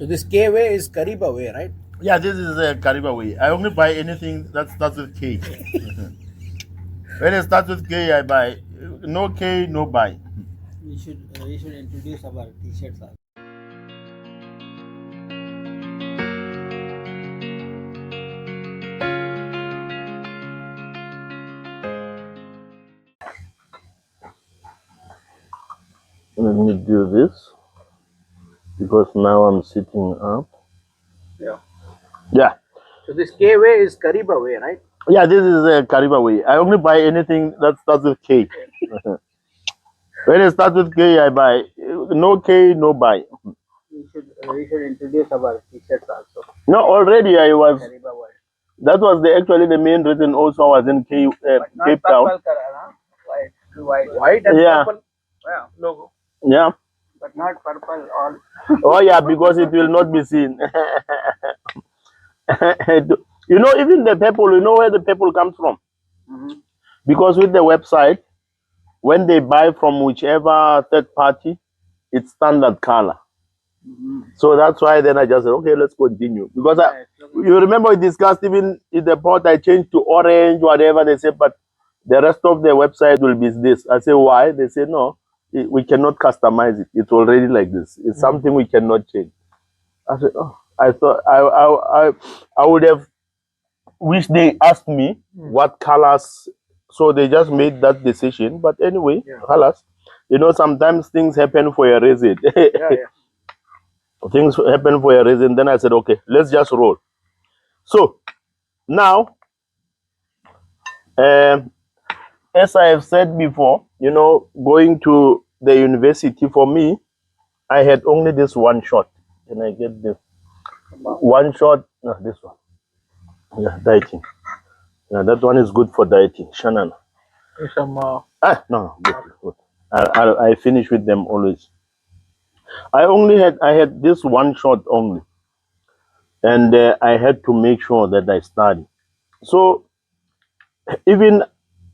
So this K way is Kariba way, right? Yeah, this is a Kariba way. I only buy anything that starts with K. When it starts with K, I buy. No K, no buy. We should introduce our t-shirts. Let me do this because now I'm sitting up. Yeah. Yeah. So this K way is Kariba way, right? Yeah, this is a Kariba way. I only buy anything that starts with K. When it starts with K, I buy. No K, no buy. We should introduce our t-shirts also. No, already I was. Kariba world. That was actually the main reason. Also, I was in Cape Town. Color, huh? White and Yeah. purple. Yeah, logo. Yeah. But not purple all. Oh yeah, because it will not be seen. You know, even the purple. You know where the purple comes from? Because with the website, when they buy from whichever third party, it's standard color. So that's why then I just said, okay, let's continue. Because you remember we discussed even in the port, I changed to orange, whatever they said, but the rest of the website will be this. I say, why? They say, no, we cannot customize it. It's already like this. It's something we cannot change. I said, oh, I thought I would have wished they asked me what colors. So they just made that decision. But anyway, colors. You know, sometimes things happen for a reason. Things happen for a reason. Then I said, okay, let's just roll. So now, as I have said before, you know, going to the university for me, I had only this one shot. Can I get this? One shot. No, this one. Yeah, dieting. Yeah, that one is good for dieting. Shannon. No, good. I finish with them always. I had this one shot only, and I had to make sure that I study. So even,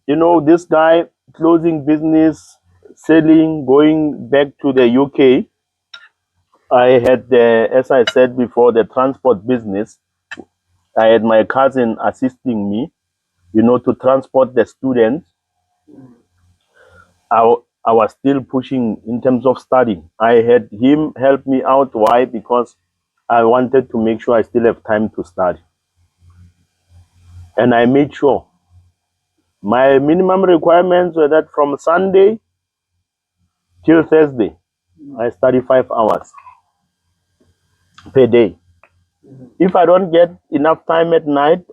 you know, this guy closing business, selling, going back to the UK. I had as I said before, the transport business. I had my cousin assisting me, you know, to transport the students. I was still pushing in terms of studying. I had him help me out. Why? Because I wanted to make sure I still have time to study. And I made sure my minimum requirements were that from Sunday till Thursday, I study 5 hours per day. If I don't get enough time at night,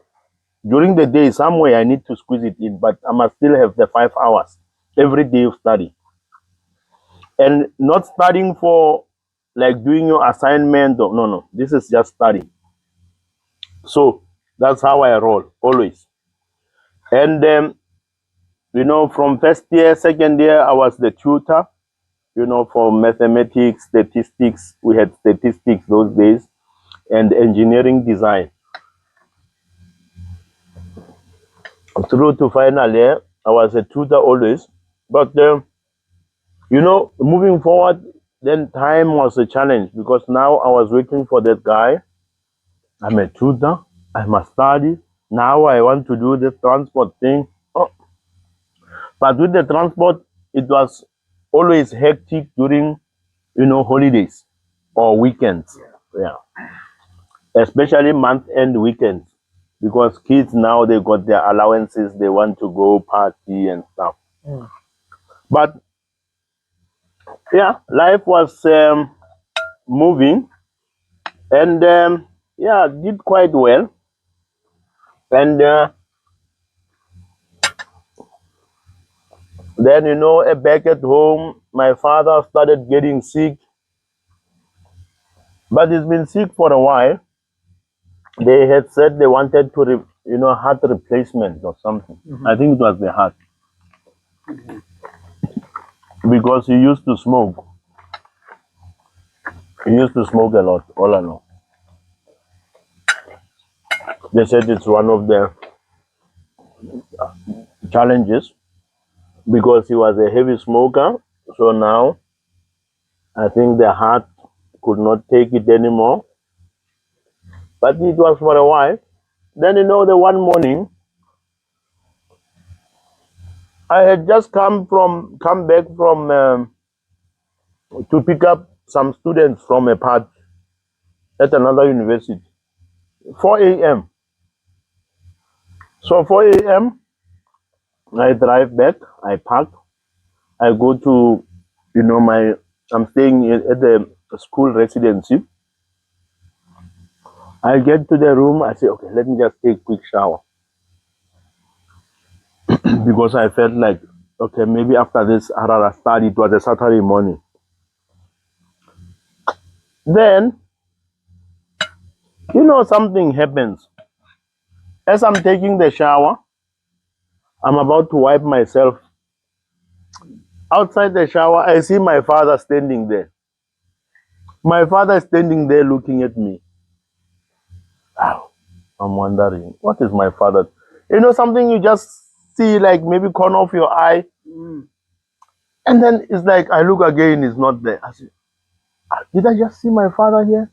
during the day, somewhere I need to squeeze it in, but I must still have the 5 hours every day of study. And not studying for like doing your assignment. Or, no. This is just studying. So that's how I roll always. And you know, from first year, second year, I was the tutor, you know, for mathematics, statistics. We had statistics those days, and engineering design. Through to final year, I was a tutor always. But, you know, moving forward, then time was a challenge because now I was waiting for that guy. I'm a tutor. I must study. Now I want to do this transport thing. Oh. But with the transport, it was always hectic during, you know, holidays or weekends. Yeah. Especially month-end weekends. Because kids now, they got their allowances. They want to go party and stuff. But, yeah, life was moving. And, yeah, did quite well. And then, you know, back at home, my father started getting sick. But he's been sick for a while. They had said they wanted to, you know, heart replacement or something. I think it was the heart. Because he used to smoke. He used to smoke a lot, all along. They said it's one of the challenges because he was a heavy smoker. So now I think the heart could not take it anymore. But it was for a while. Then the one morning I had just come back from to pick up some students from a part at another university. 4 a.m. So 4 a.m. I drive back. I park. I go to I'm staying at the school residency. I get to the room. I say, okay, let me just take a quick shower because I felt like, okay, maybe after this Harara study, it was a Saturday morning. Then, something happens. As I'm taking the shower, I'm about to wipe myself. Outside the shower, I see my father standing there. My father is standing there looking at me. Oh, I'm wondering, what is my father? Something you just see, like maybe corner of your eye. And then it's like, I look again, he's not there. I say, did I just see my father here?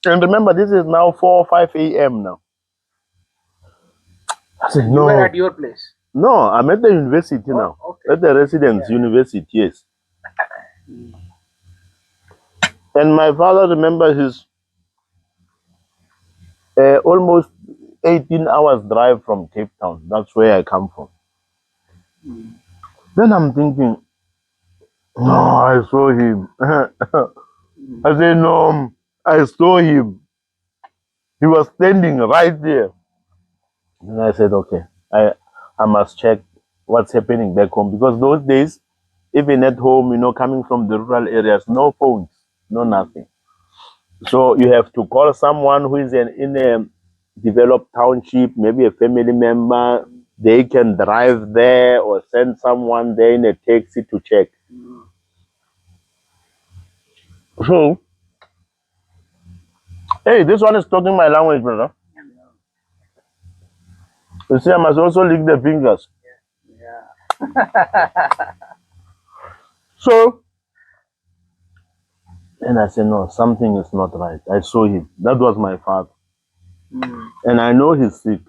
And remember, this is now 4 or 5 a.m. now. I said, You no. were at your place? No, I'm at the university now. Okay. At the residence university, yes. And my father, remember, his almost 18 hours drive from Cape Town. That's where I come from. Then I'm thinking, no, I saw him. I said, no, I saw him. He was standing right there. And I said, okay, I must check what's happening back home. Because those days, even at home, coming from the rural areas, no phones, no nothing. So you have to call someone who is in a developed township, maybe a family member. They can drive there or send someone there in a taxi to check. So, hey, this one is talking my language, brother. You see, I must also lick the fingers. Yeah. So, and I said, no, something is not right. I saw him. That was my father. And I know he's sick.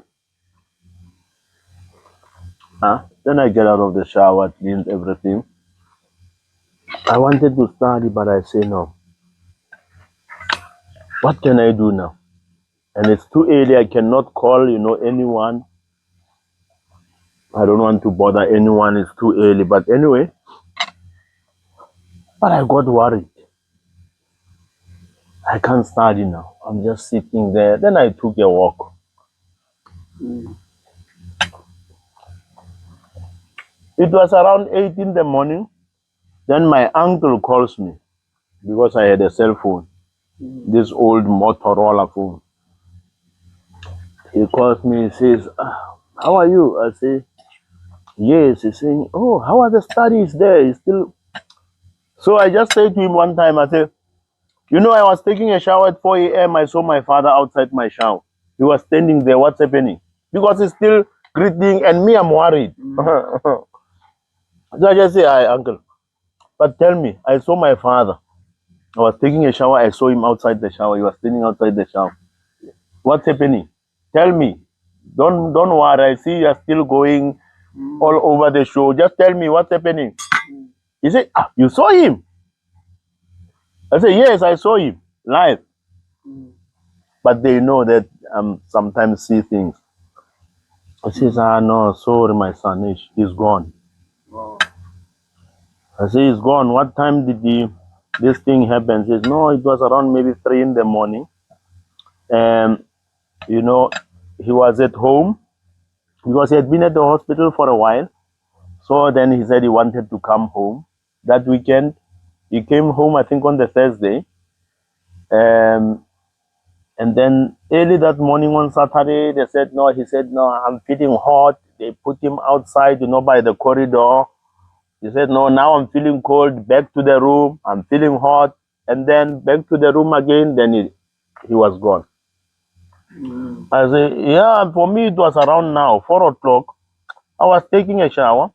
Then I get out of the shower, cleaned everything. I wanted to study, but I say no. What can I do now? And it's too early. I cannot call, anyone. I don't want to bother anyone. It's too early. But anyway, but I got worried. I can't study now. I'm just sitting there. Then I took a walk. It was around 8 in the morning. Then my uncle calls me because I had a cell phone, this old Motorola phone. He calls me, he says, how are you? I say, yes. He's saying, oh, how are the studies there? He's still. So I just said to him one time, I said, I was taking a shower at 4 a.m. I saw my father outside my shower. He was standing there. What's happening? Because he's still greeting, and me, I'm worried. So I just say, hi, uncle. But tell me, I saw my father. I was taking a shower. I saw him outside the shower. He was standing outside the shower. What's happening? Tell me. Don't worry. I see you're still going all over the show. Just tell me what's happening. He said, you saw him? I said, yes, I saw him live. But they know that sometimes see things. He says, no, sorry, my son, he's gone. I say, he's gone. What time did this thing happen? He says, no, it was around maybe 3 in the morning. And, he was at home because he had been at the hospital for a while. So then he said he wanted to come home. That weekend, he came home, I think, on the Thursday. And then early that morning on Saturday, they said, no, he said, no, I'm feeling hot. They put him outside, by the corridor. He said, no, now I'm feeling cold. Back to the room. I'm feeling hot. And then back to the room again. Then he was gone. I said, yeah, for me, it was around now, 4 o'clock. I was taking a shower.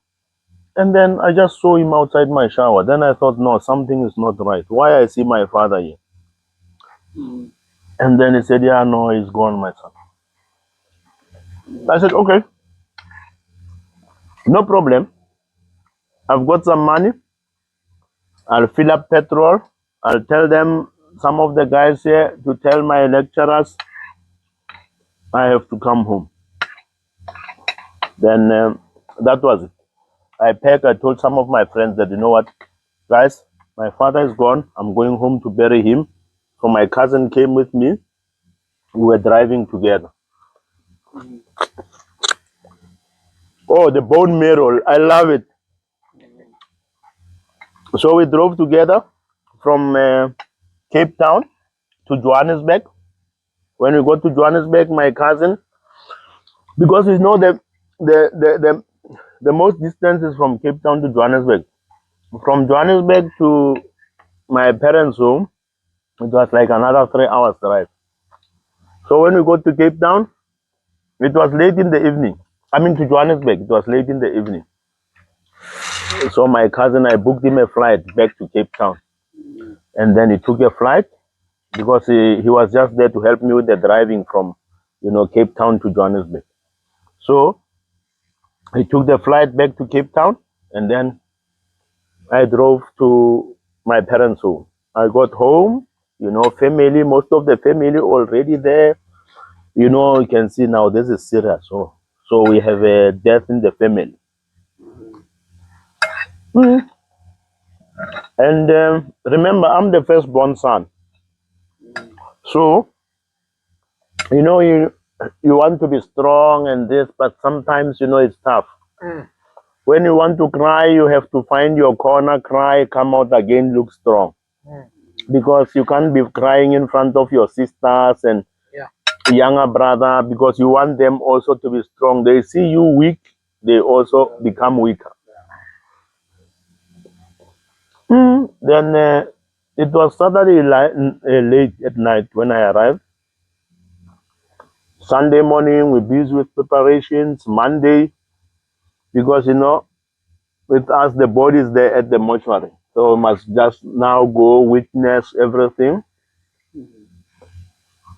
And then I just saw him outside my shower. Then I thought, no, something is not right. Why I see my father here? Mm. And then he said, yeah, no, he's gone, my son. I said, okay, no problem. I've got some money. I'll fill up petrol. I'll tell them, some of the guys here, to tell my lecturers I have to come home. Then that was it. I told some of my friends that, you know what, guys, my father is gone. I'm going home to bury him. So my cousin came with me. We were driving together. Mm. Oh, the bone marrow. I love it. So we drove together from Cape Town to Johannesburg. When we got to Johannesburg, my cousin, because we know the most distance is from Cape Town to Johannesburg. From Johannesburg to my parents' home, it was like another 3 hours drive. So when we got to Cape Town, it was late in the evening. I mean to Johannesburg, it was late in the evening. So my cousin, I booked him a flight back to Cape Town. Mm. And then he took a flight because he was just there to help me with the driving from, Cape Town to Johannesburg. So he took the flight back to Cape Town, and then I drove to my parents' home. I got home, family, most of the family already there. You can see now this is serious. So we have a death in the family. Mm. And remember, I'm the firstborn son. Mm. So, you want to be strong and this, but sometimes, it's tough. Mm. When you want to cry, you have to find your corner, cry, come out again, look strong. Mm. Because you can't be crying in front of your sisters and Yeah. younger brother, because you want them also to be strong. They see you weak, they also become weaker. Then it was Saturday late at night when I arrived. Sunday morning, we're busy with preparations. Monday, because with us, the body is there at the mortuary. So we must just now go witness everything.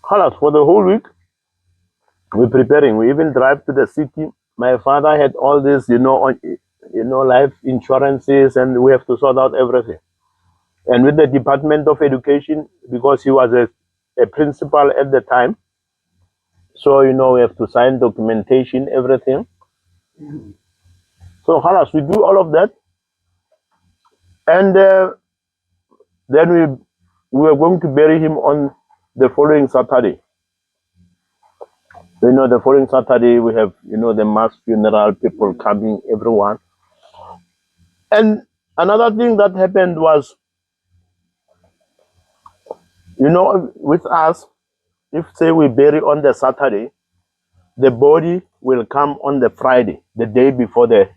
For the whole week, we're preparing. We even drive to the city. My father had all this, life insurances, and we have to sort out everything. And with the Department of Education, because he was a principal at the time, so we have to sign documentation, everything. Mm. So we do all of that, and then we were going to bury him on the following Saturday. The following Saturday we have the mass funeral, people coming, everyone. And another thing that happened was, with us, if say we bury on the Saturday, the body will come on the Friday, the day before the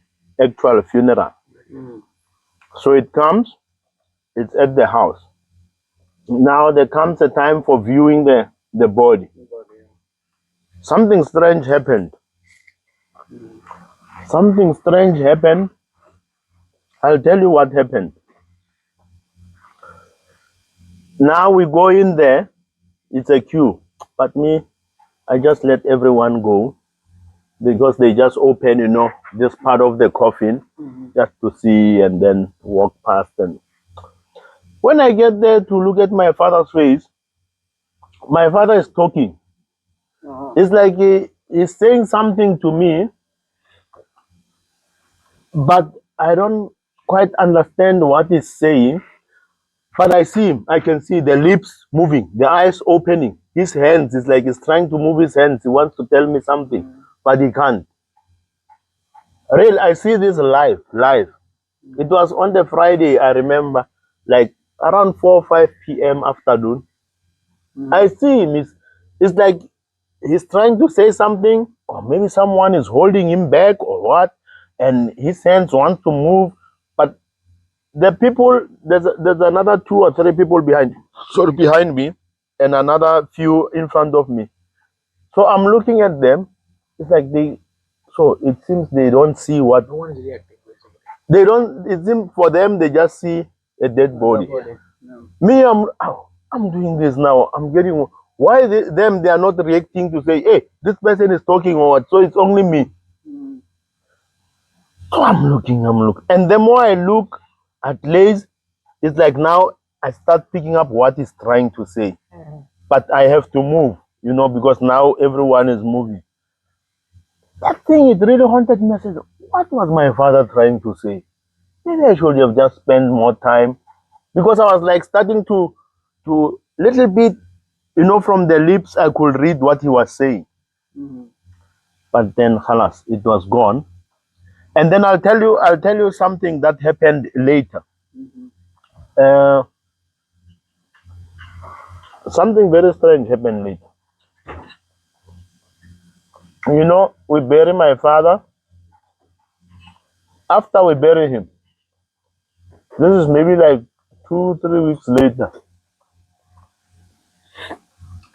actual funeral. Mm. So it comes, it's at the house. Now there comes a time for viewing the body. Something strange happened. Mm. Something strange happened. I'll tell you what happened. Now we go in there, it's a queue. But me, I just let everyone go because they just open, this part of the coffin Mm. just to see and then walk past. And when I get there to look at my father's face, my father is talking. Uh-huh. It's like he's saying something to me, but I don't quite understand what he's saying. But I see him. I can see the lips moving, the eyes opening. His hands, it's like he's trying to move his hands. He wants to tell me something, but he can't. Real, I see this live. It was on the Friday, I remember, like around 4 or 5 p.m. afternoon. Mm. I see him. It's like he's trying to say something, or maybe someone is holding him back or what, and his hands want to move, but the people, there's another 2 or 3 people behind me, and another few in front of me. So I'm looking at them. It's like so it seems they don't see what. No one is reacting. They don't. It seems for them they just see a dead body. No. Me, I'm doing this now. I'm getting. Why them they are not reacting to say, hey, this person is talking or what? So it's only me. Mm. So I'm looking, and the more I look at Lays, it's like now I start picking up what he's trying to say. But I have to move, because now everyone is moving. That thing, it really haunted me. I said, what was my father trying to say? Maybe I should have just spent more time, because I was like starting to little bit, from the lips I could read what he was saying. Mm. But then, halas, it was gone. And then I'll tell you something that happened later. Mm-hmm. Uh, Something very strange happened later. We bury my father. After we bury him, this is maybe like 2-3 weeks later.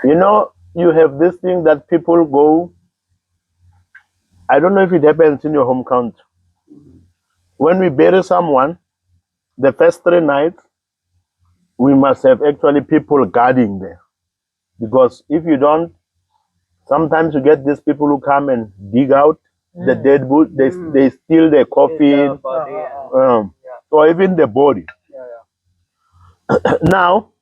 You have this thing that people go. I don't know if it happens in your home country. Mm-hmm. When we bury someone, the first 3 nights, we must have actually people guarding there. Because if you don't, sometimes you get these people who come and dig out the dead body. They steal the coffin, or even the body. Yeah. Now,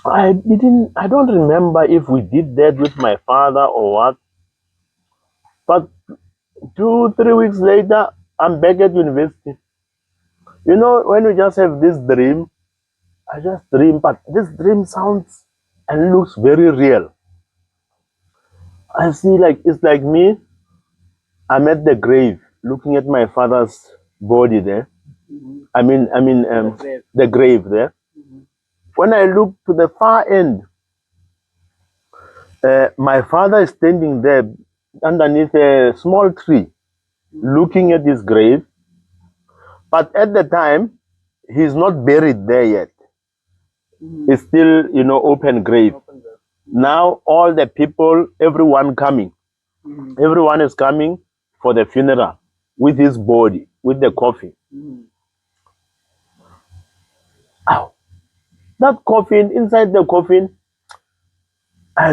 I don't remember if we did that with my father or what. But 2-3 weeks later, I'm back at university. When you just have this dream, I just dream, but this dream sounds and looks very real. I see it's like me. I'm at the grave, looking at my father's body there. Mm-hmm. The grave there. Mm-hmm. When I look to the far end, my father is standing there underneath a small tree, looking at his grave. But at the time, he's not buried there yet. Mm-hmm. It's still, open grave. Now all the people, everyone coming. Mm-hmm. Everyone is coming for the funeral with his body, with the coffin. Mm-hmm. Ow. That coffin, inside the coffin, I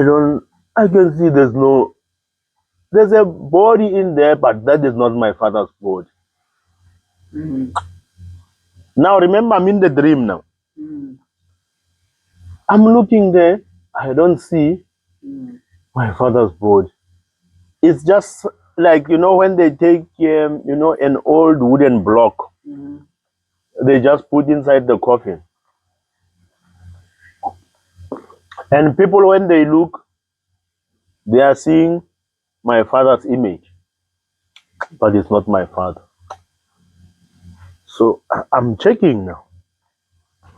can see there's a body in there, but that is not my father's body. Mm-hmm. Now remember, I'm in the dream now. Mm-hmm. I'm looking there, I don't see my father's body. It's just like, when they take, an old wooden block, Mm-hmm. they just put inside the coffin. And people, when they look, they are seeing my father's image, but it's not my father. So I'm checking now.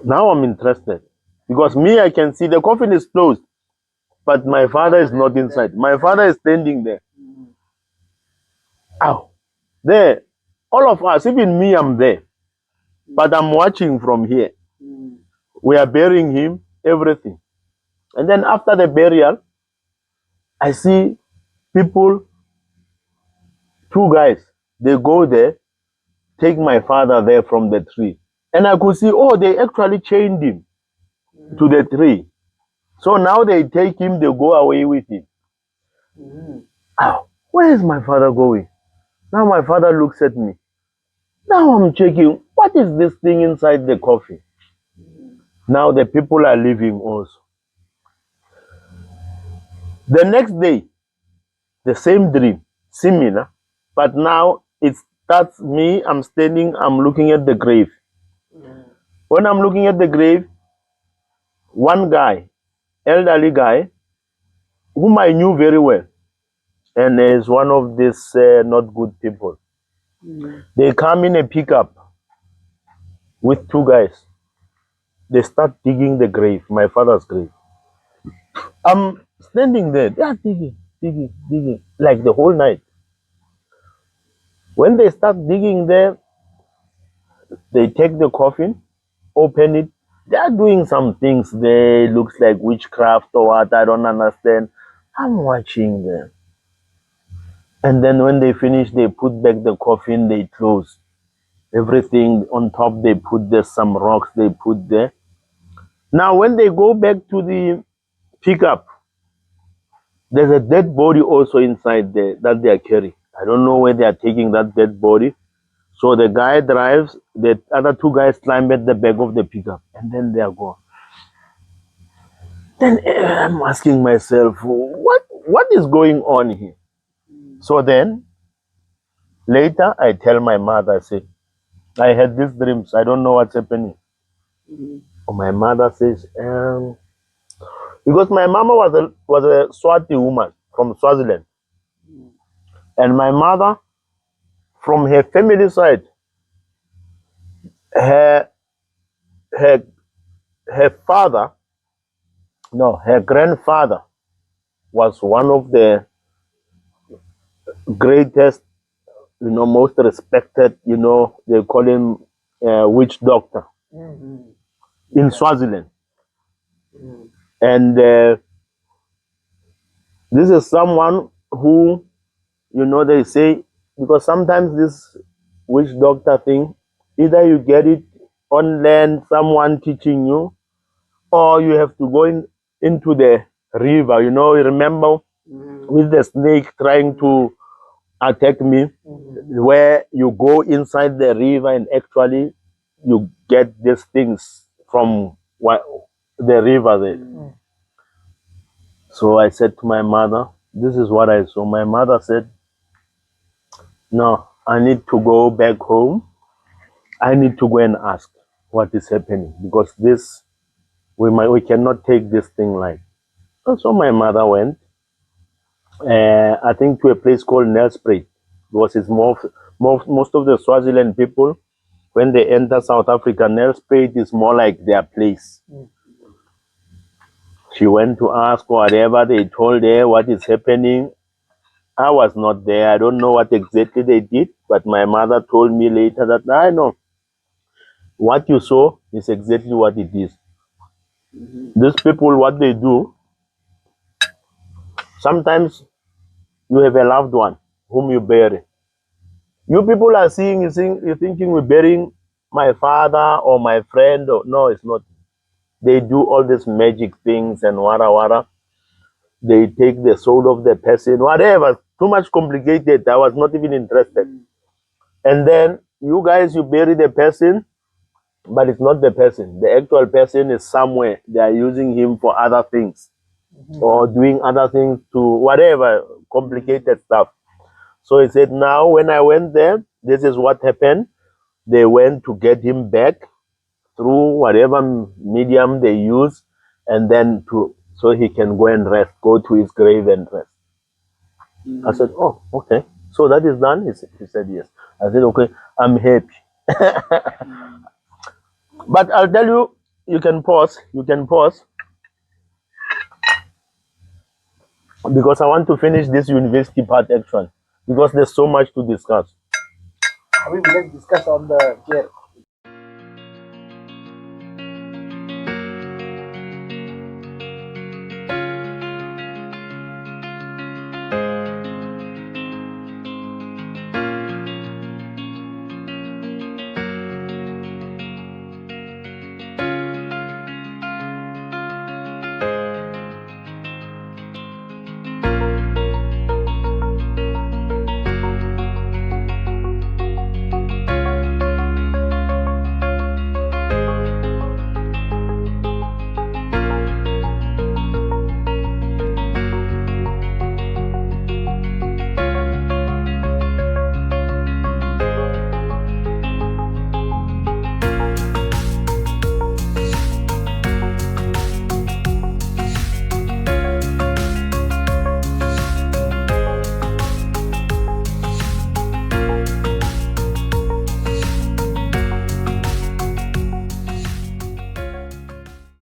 Now I'm interested. Because me, I can see the coffin is closed, but my father is not inside. My father is standing there. Ow. There. All of us, even me, I'm there. But I'm watching from here. We are burying him, everything. And then after the burial, I see people, 2 guys, they go there, take my father there from the tree. And I could see, they actually chained him to the tree. So now they take him, they go away with him. Ow, where is my father going? Now my father looks at me. Now I'm checking, what is this thing inside the coffin? Now the people are leaving also. The next day, the same dream, similar, but now it starts me, I'm standing, I'm looking at the grave. When I'm looking at the grave, one guy, elderly guy, whom I knew very well, and is one of these not good people. They come in a pickup with 2 guys. They start digging the grave, my father's grave. I'm standing there, they are digging, like the whole night. When they start digging there, they take the coffin, open it. They are doing some things there, looks like witchcraft or what, I don't understand. I'm watching them. And then when they finish, they put back the coffin, they close. Everything on top, they put there some rocks, they put there. Now, when they go back to the pickup, there's a dead body also inside there that they are carrying. I don't know where they are taking that dead body. So the guy drives, the other two guys climb at the back of the pickup, and then they are gone. Then I'm asking myself, what is going on here? So then later I tell my mother, I say, I had these dreams. I don't know what's happening. My mother says, because my mama was a Swati woman from Swaziland, and my mother, from her family side, her her her father, no, her grandfather was one of the greatest, most respected, they call him witch doctor in Swaziland. And this is someone who, they say, because sometimes this witch doctor thing, either you get it on land, someone teaching you, or you have to go into the river. Remember with the snake trying to attack me, where you go inside the river and actually you get these things from the river there. So I said to my mother, this is what I saw. My mother said, no, I need to go back home. I need to go and ask what is happening, because this, we cannot take this thing like. So my mother went, I think, to a place called Nelspruit, because it's most of the Swaziland people, when they enter South Africa, Nelspruit is more like their place. She went to ask whatever. They told her what is happening. I was not there. I don't know what exactly they did, but my mother told me later that I know what you saw is exactly what it is. These people, what they do, sometimes you have a loved one whom you bury. You people are you're thinking we're burying my father or my friend. No, it's not. They do all these magic things and wara. They take the soul of the person, whatever. Too much complicated. I was not even interested. And then you guys, you bury the person, but it's not the person. The actual person is somewhere. They are using him for other things, or doing other things to whatever, complicated stuff. So he said, now when I went there, this is what happened. They went to get him back through whatever medium they use, and then so he can go and rest, go to his grave and rest. I said, oh, okay. So that is done? He said, yes. I said, okay, I'm happy. But I'll tell you, you can pause, because I want to finish this university part actually, because there's so much to discuss. I mean, let's discuss on the chair.